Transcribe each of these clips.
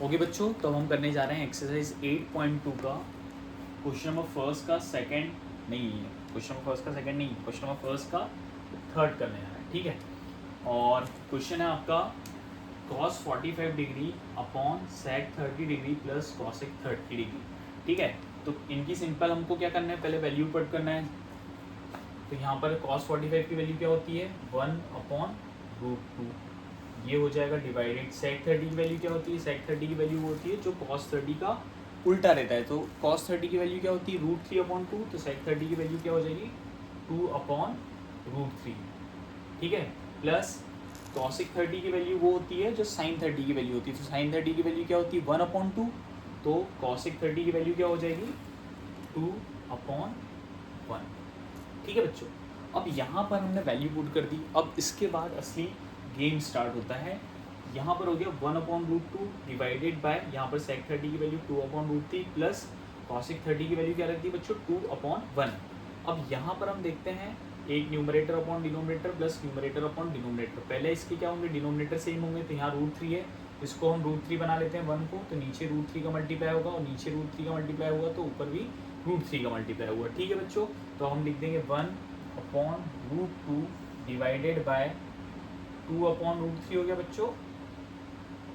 Okay बच्चों, तो हम करने जा रहे हैं एक्सरसाइज 8.2 का क्वेश्चन नंबर फर्स्ट का सेकंड नहीं, क्वेश्चन नंबर फर्स्ट का सेकंड नहीं, क्वेश्चन नंबर फर्स्ट का थर्ड करने जा रहे हैं। ठीक है, और क्वेश्चन है आपका cos 45 degree upon sec 30 degree plus cosec 30 degree. ठीक है, तो इनकी सिंपल हमको क्या करना है, पहले वैल्यू पुट करना है। तो यहाँ पर cos 45 की वैल्यू क्या होती है, 1/√2, ये हो जाएगा डिवाइडेड sec 30 की वैल्यू क्या होती है, sec 30 की वैल्यू होती है जो cos 30 का उल्टा रहता है। तो cos 30 की वैल्यू क्या होती है, √3/2, तो sec 30 की वैल्यू क्या हो जाएगी, 2/√3। ठीक है, प्लस cosec 30 की वैल्यू वो होती है जो sin 30 की वैल्यू होती है। तो sin 30 की वैल्यू क्या होती है, 1/2, तो cosec 30 की वैल्यू क्या हो जाएगी, 2/1। ठीक है बच्चों, अब यहाँ पर हमने वैल्यू पुट कर दी। अब इसके बाद असली गेम स्टार्ट होता है। यहाँ पर हो गया 1/√2 डिवाइडेड बाय, यहाँ पर sec 30 की वैल्यू 2/√3 प्लस cosec 30 की वैल्यू क्या रख दी बच्चों, 2/1। अब यहाँ पर हम देखते हैं एक numerator upon denominator plus numerator upon denominator. पहले इसके क्या होंगे, डिनोमिनेटर सेम होंगे, तो यहाँ √3 है, इसको हम √3 बना लेते हैं 1 को, तो नीचे √3 का मल्टीप्लाई होगा और नीचे √3 का मल्टीप्लाई होगा तो ऊपर भी √3 का मल्टीप्लाई हुआ। ठीक है बच्चों, तो हम लिख देंगे 1/√2 डिवाइडेड बाय 2/√3 हो गया बच्चों,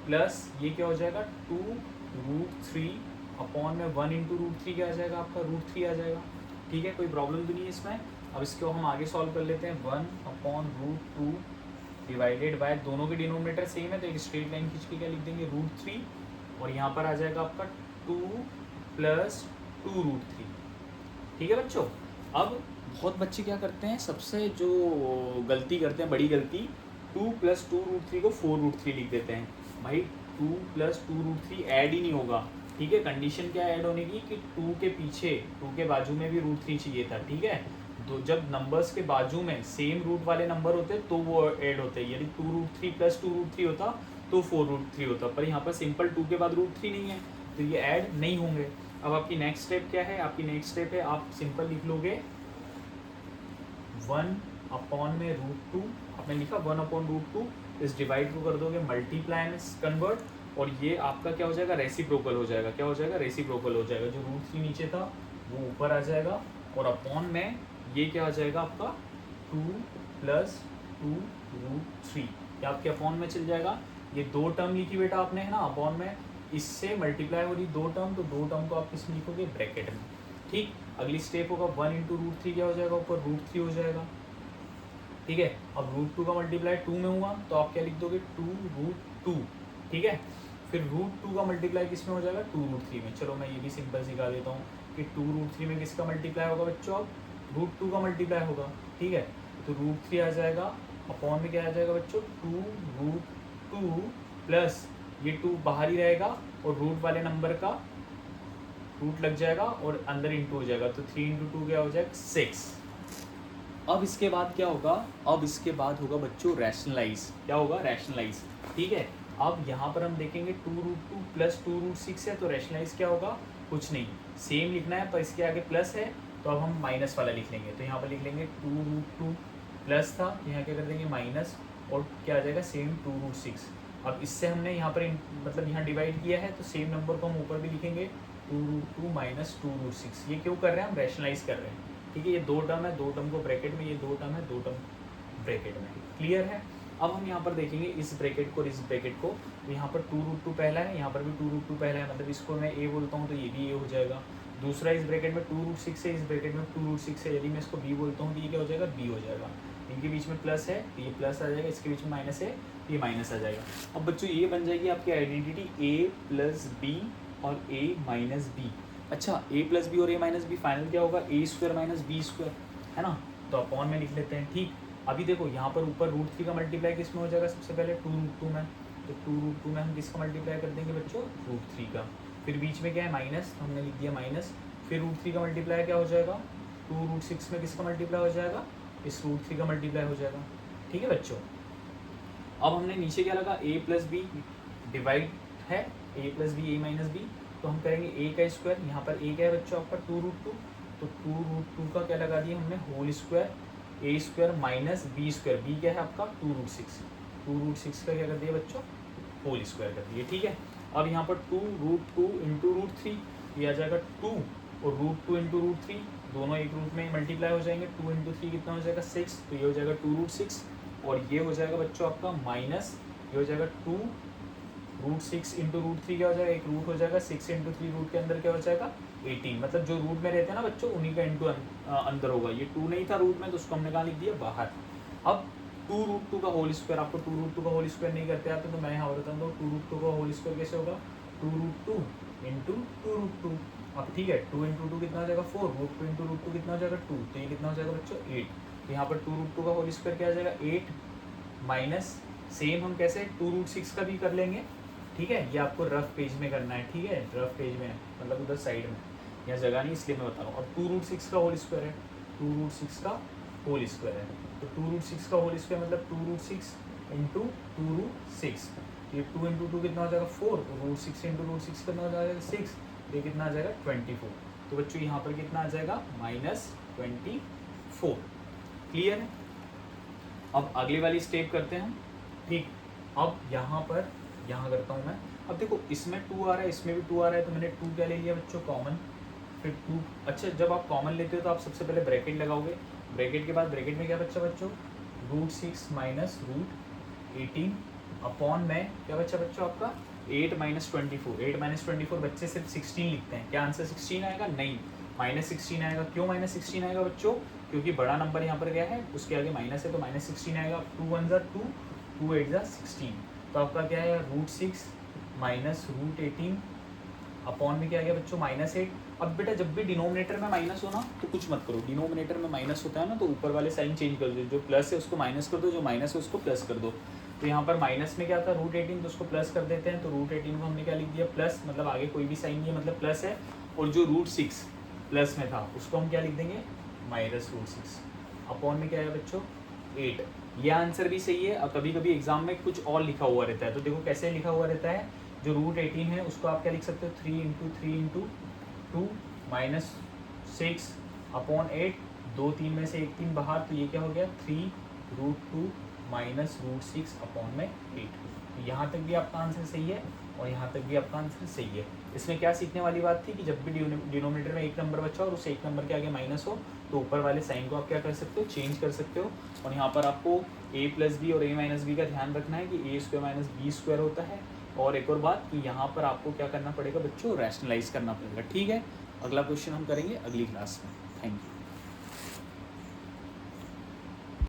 प्लस ये क्या हो जाएगा 2√3 अपॉन में 1 इंटू √3 क्या आ जाएगा आपका, √3 आ जाएगा। ठीक है, कोई प्रॉब्लम तो नहीं है इसमें। अब इसको हम आगे सॉल्व कर लेते हैं। 1/√2 डिवाइडेड बाय, दोनों के डिनोमिनेटर सेम है तो एक स्ट्रेट लाइन खींच के क्या लिख देंगे, √3, और यहाँ पर आ जाएगा आपका 2 + 2√3। ठीक है बच्चों, अब बहुत बच्चे क्या करते हैं, सबसे जो गलती करते हैं, बड़ी गलती, 2 + 2√3 को 4√3 लिख देते हैं। भाई 2 + 2√3 ऐड ही नहीं होगा। ठीक है, कंडीशन क्या ऐड होने की कि 2 के पीछे, 2 के बाजू में भी √3 चाहिए था। ठीक है, तो जब नंबर्स के बाजू में सेम रूट वाले नंबर होते हैं तो वो ऐड होते हैं। यदि 2√3 + 2√3 होता तो 4√3 होता, पर यहाँ पर सिंपल 2 के बाद √3 नहीं है तो ये ऐड नहीं होंगे। अब आपकी नेक्स्ट स्टेप क्या है, आपकी नेक्स्ट स्टेप है आप सिंपल लिख लोगे 1/√2, आपने लिखा 1/√2, इस डिवाइड को कर दोगे मल्टीप्लाई में कन्वर्ट, और ये आपका क्या हो जाएगा, रेसिप्रोकल हो जाएगा। क्या हो जाएगा, रेसिप्रोकल हो जाएगा। जो √3 नीचे था वो ऊपर आ जाएगा, और अपॉन में ये क्या आ जाएगा आपका 2 + 2√3, ये आपके अपॉन में चल जाएगा। ये दो टर्म लिखी बेटा आपने, है ना, अपॉन में इससे मल्टीप्लाई हो रही दो टर्म, तो दो टर्म को आप किसमें लिखोगे, ब्रैकेट में। ठीक, अगली स्टेप होगा 1 इंटू √3 क्या हो जाएगा, ऊपर √3 हो जाएगा। ठीक है, अब √2 का मल्टीप्लाई 2 में हुआ तो आप क्या लिख दोगे, 2√2। ठीक है, फिर √2 का मल्टीप्लाई किस में हो जाएगा, 2√3 में। चलो मैं ये भी सिंपल सिखा देता हूँ कि 2√3 में किसका मल्टीप्लाई होगा बच्चों, अब √2 का मल्टीप्लाई होगा। ठीक है, तो √3 आ जाएगा, अपॉन में क्या आ जाएगा बच्चों, 2√2 प्लस ये 2 बाहर ही रहेगा और रूट वाले नंबर का रूट लग जाएगा और अंदर इंटू हो जाएगा, तो 3 × 2 क्या हो जाएगा, 6। अब इसके बाद क्या होगा, अब इसके बाद होगा बच्चों रैशनलाइज। क्या होगा, रैशनलाइज। ठीक है, अब यहाँ पर हम देखेंगे 2√2 + 2√6 है, तो रैशनलाइज क्या होगा, कुछ नहीं, सेम लिखना है पर इसके आगे प्लस है तो अब हम माइनस वाला लिख लेंगे। तो यहाँ पर लिख लेंगे 2√2 प्लस था, यहाँ क्या कर देंगे माइनस, और क्या आ जाएगा सेम 2√6। अब इससे हमने यहाँ पर मतलब यहाँ डिवाइड किया है तो सेम नंबर को हम ऊपर भी लिखेंगे 2√2 - 2√6। ये क्यों कर रहे हैं, हम रैशनलाइज कर रहे हैं। ठीक है, ये दो टर्म है, दो टर्म को ब्रैकेट में, ये दो टर्म है, दो टर्म ब्रैकेट में। क्लियर है। अब हम यहाँ पर देखेंगे इस ब्रैकेट को और इस ब्रैकेट को, तो यहाँ पर 2√2 पहला है, यहाँ पर भी 2√2 पहला है, मतलब इसको मैं ए बोलता हूँ तो ये भी ए हो जाएगा। दूसरा इस ब्रैकेट में 2√6 है, इस ब्रैकेट में 2√6 है, यदि मैं इसको बी बोलता हूँ तो ये क्या हो जाएगा, बी हो जाएगा। इनके बीच में प्लस है तो ये प्लस आ जाएगा, इसके बीच में माइनस है तो ये माइनस आ जाएगा। अब बच्चों ये बन जाएगी आपकी आइडेंटिटी a + b और a - b। अच्छा, a + b और a - b, फाइनल क्या होगा, a² - b², है ना, तो अपॉन में लिख लेते हैं। ठीक, अभी देखो यहाँ पर ऊपर √3 का मल्टीप्लाई किस में हो जाएगा, सबसे पहले 2√2 में, तो 2√2 में हम किसका मल्टीप्लाई कर देंगे बच्चों, √3 का। फिर बीच में क्या है माइनस, तो हमने लिख दिया माइनस, फिर √3 का मल्टीप्लाई क्या हो जाएगा, 2√6 में किसका मल्टीप्लाई हो जाएगा, इस √3 का मल्टीप्लाई हो जाएगा। ठीक है बच्चों, अब हमने नीचे क्या लगा, a + b डिवाइड है, a + b a - b, तो हम करेंगे a का स्क्वायर, यहाँ पर a क्या है बच्चों आपका 2√2, तो 2√2 का क्या लगा दिया हमने, whole square, a² - b², b क्या है आपका 2√6, 2√6 का क्या कर दिया बच्चों, होल स्क्वायर कर दिए। ठीक है, अब यहाँ पर 2√2 इंटू √3, ये आ जाएगा 2 और √2 इंटू √3 दोनों एक रूट में मल्टीप्लाई हो जाएंगे। 2 इंटू 3 कितना हो जाएगा 6, तो ये हो जाएगा 2√6 और ये हो जाएगा बच्चों आपका माइनस, ये हो जाएगा 2√6 इंटू √3 क्या हो जाएगा, एक रूट हो जाएगा 6 इंटू 3 रूट के अंदर क्या हो जाएगा 18, मतलब जो रूट में रहते हैं ना बच्चों उन्हीं का इंटू अंदर होगा। ये 2 नहीं था रूट में तो उसको हमने कहाँ लिख दिया बाहर। अब 2√2 का होल स्क्वायर, आपको 2√2 का होल स्क्वायर नहीं करते आते तो मैं यहाँ बता दूँ 2√2 का होल स्क्वायर कैसे होगा, 2√2 इंटू 2√2। अब ठीक है 2 इंटू 2 कितना हो जाएगा 4, √2 इंटू √2 कितना हो जाएगा 2, तो ये कितना हो जाएगा बच्चों 8। तो यहाँ पर 2√2 का होल स्क्वायर क्या आ जाएगा 8 माइनस, सेम हम कैसे 2√6 का भी कर लेंगे, ठीक है। ये आपको रफ पेज में करना है, ठीक है, रफ पेज में मतलब उधर साइड में, यहाँ जगह नहीं इसलिए मैं बता रहा हूँ। अब 2√6 का होल स्क्वायर है, 2√6 का होल स्क्वायर है, तो 2√6 का होल स्क्वायर मतलब 2√6 इंटू 2√6, ये 2 इंटू 2 कितना हो जाएगा 4, तो √6 इंटू √6 कितना हो जाएगा 6, ये कितना आ जाएगा 24। तो बच्चों यहाँ पर कितना आ जाएगा -24। क्लियर है। अब अगली वाली स्टेप करते हैं, ठीक। अब यहाँ पर यहाँ करता हूँ मैं, अब देखो इसमें 2 आ रहा है इसमें भी 2 आ रहा है, तो मैंने 2 क्या ले लिया बच्चों कॉमन, फिर 2। अच्छा जब आप कॉमन लेते हो तो आप सबसे पहले ब्रैकेट लगाओगे, ब्रैकेट के बाद ब्रैकेट में क्या बच्चा बच्चों √6 माइनस √18 अपॉन में क्या बच्चा बच्चों आपका 8 माइनस 24। 8 माइनस 24 बच्चे सिर्फ 16 लिखते हैं, क्या आंसर 16 आएगा, नहीं -16 आएगा। क्यों -16 आएगा बच्चों, क्योंकि बड़ा नंबर यहाँ पर क्या है उसके आगे माइनस है तो -16 आएगा। 2 1 ज़ा 2, 2 8 ज़ा 16, तो आपका क्या है √6 माइनस √18 अपॉन में क्या आ गया बच्चों -8। अब बेटा जब भी डिनोमिनेटर में माइनस हो ना तो कुछ मत करो, डिनोमिनेटर में माइनस होता है ना तो ऊपर वाले साइन चेंज कर दो, जो प्लस है उसको माइनस कर दो, जो माइनस है उसको प्लस कर दो। तो यहाँ पर माइनस में क्या था √18 तो उसको प्लस कर देते हैं, तो √18 को हमने क्या लिख दिया प्लस, मतलब आगे कोई भी साइन नहीं है मतलब प्लस है, और जो √6 प्लस में था उसको हम क्या लिख देंगे -√6 अपॉन में क्या है बच्चों 8। यह आंसर भी सही है। और कभी कभी एग्जाम में कुछ और लिखा हुआ रहता है, तो देखो कैसे लिखा हुआ रहता है, जो √18 है उसको आप क्या लिख सकते हो 3 इंटू 3 इंटू 2 -6 अपॉन 8, 2 3 में से 1 3 बाहर, तो ये क्या हो गया 3√2 माइनस √6 अपॉन में 8। तो यहाँ तक भी आपका आंसर सही है और यहाँ तक भी आपका आंसर सही है। इसमें क्या सीखने वाली बात थी कि जब भी डिनोमिनेटर में एक नंबर बचा और उस एक नंबर के आगे माइनस हो तो ऊपर वाले साइन को आप क्या कर सकते हो चेंज कर सकते हो। और यहाँ पर आपको a प्लस बी और a माइनस बी का ध्यान रखना है कि a square minus b square होता है। और एक और बात कि यहाँ पर आपको क्या करना पड़ेगा बच्चों रैशनलाइज करना पड़ेगा, ठीक है। अगला क्वेश्चन हम करेंगे अगली क्लास में। Thank you.